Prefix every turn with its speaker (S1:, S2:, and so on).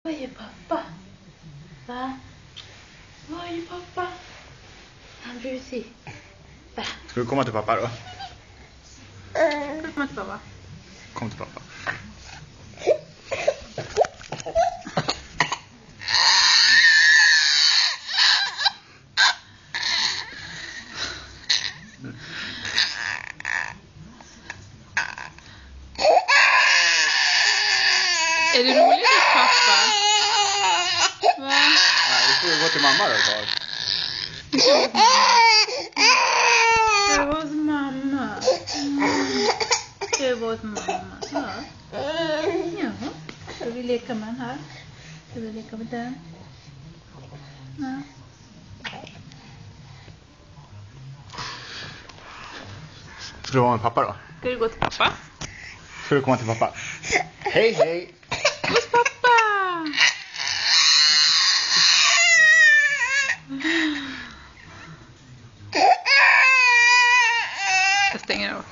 S1: Var är pappa? Va? Var är pappa? Han busig. Va?
S2: Ska du komma till pappa då?
S1: Ska du komma till pappa?
S2: Kom till pappa.
S1: Är det roligt att pappa? Va?
S2: Nej, du får gå till mamma då ett tag.
S1: Jag var hos mamma. Jag var hos mamma. Ja. Ja. Ska vi leka med den här? Ska vi leka med den? Ja.
S2: Ska du vara med pappa då?
S1: Ska du gå till pappa?
S2: Ska du komma till pappa? Hej, hej!
S1: Hos pappa! Jag stänger av.